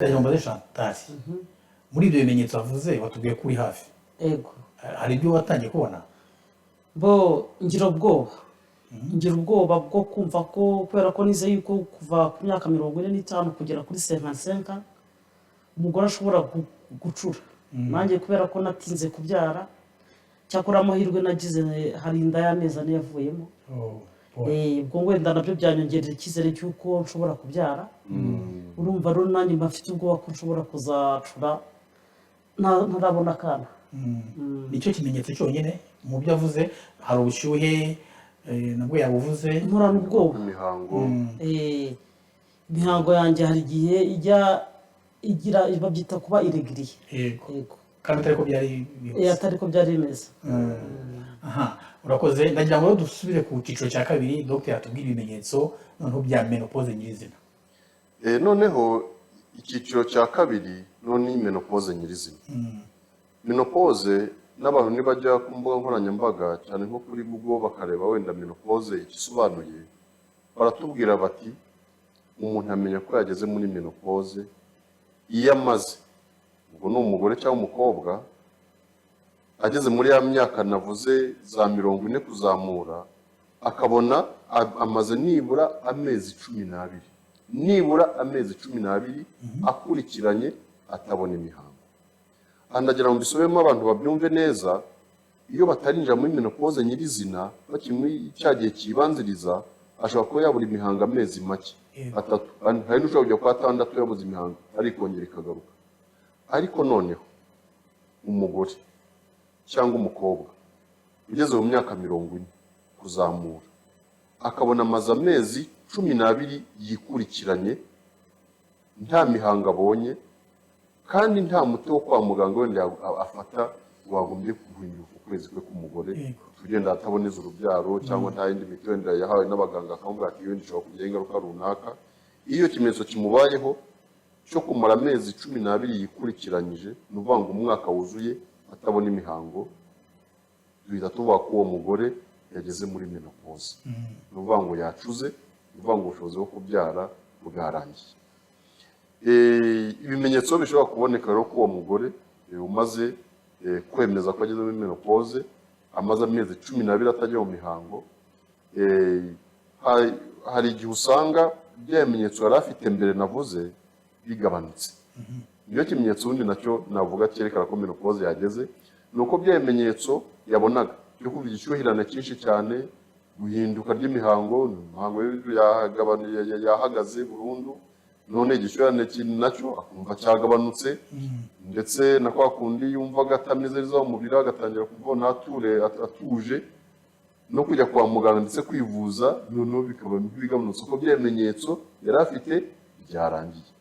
Ndayomba de Chantal. Muri ibyo bimenyetso avuze watubwiye kuri hafi. Ego. Hari ibyo watangiye kubona? Bo ngira ubwoba bwo kumva ko kubera ko nize yuko kuva ku myaka 45 kugera kuri 55 umugore ashobora gucura. Nanjye kubera ko natinze kubyara cyakora amahirwe nagize hari inda y'amezi ane yavuyemo. Ubwo wenda nabyo byanyongerera icyizere cy'uko nshobora kubyara. Urumva rero nanjye mbafite ubwoba ko nshobora kuzacura ntarabona akana. Nicyo kimenyetso cyonyine mu byo avuze. Hari ubushyuhe nabwo yabuvuze. Nkorana ubwoba imihango yanjye hari igihe igira babyita kuba iregiriye. Yego. Kandi atari ko byari bimeze. Urakoze. Ndagira ngo dusubire ku cyiciro cya kabiri. Dr. atubwira ibimenyetso noneho bya menopause nyirizina. Noneho icyiciro cya kabiri none menopause nyirizina. Menopause n'abantu nibajya ku mbuga nkoranyambaga cyane nko kuri Google bakareba wenda menopause ikisobanuye, baratubwira bati umuntu amenya ko yageze muri menopause iyo amaze, ubwo ni umugore cyangwa umukobwa ageze muri ya myaka navuze za 40 kuzamura, akabona amaze nibura amezi 12, nibura amezi 12 akurikiranye atabona imihango. Andagira ngo bisubemo abantu babyumve neza, iyo batarinjira muri menopause nyirizina bakimwe cyagiye kibanziriza ashobora kuba yabura imihango amezi make, 3, hari n'ushobora kujya kwa 6 yabuze imihango ariko kongera ikagaruka. Ariko noneho umugore cyangwa umukobwa ugeze mu myaka 40 kuzamura akabona amaze amezi 12 yikurikiranye nta mihango abonye, kandi nta muti wo kwa muganga wenda afata wagombye guhindura ukwezi kwe k'umugore tugenda ataboneza urubyaro cyangwa nta yindi miti wenda yahawe n'abaganga akamubwira ati iyo nshobora kugira ingaruka runaka. Iyo kimenyetso kimubayeho cyo kumara amezi 12 yikurikiranyije n'uvuga ngo umwaka wuzuye atabona imihango, duhita tuvuga ko uwo mugore yageze muri menopause. N'uvuga ngo yacuze, n'uvuga ngo ubushobozi bwo kubyara bwarangiye. Ibimenyetso bishobora kuboneka rero ko uwo mugore umaze kwemeza ko ageze muri menopause, amaze amezi 12 atajya mu mihango, hari igihe usanga bya bimenyetso yari afite mbere navuze bigabanutse. Niyo kimenyetso undi nacyo navuga cyerekana ko menopause yageze, nuko bya bimenyetso yabonaga byo kuva igishyuhirane cyinshi cyane, guhinduka ry'imihango, imihango yahagaze burundu, none igishyuhirane nacyo akumva cyagabanutse, ndetse na kwa kundi yumvaga atameze neza mu mubiri agatangira kubona atuje no kujya kwa muganga ndetse kwivuza, noneho bikaba bigabanutse ko bya bimenyetso yari afite byarangiye.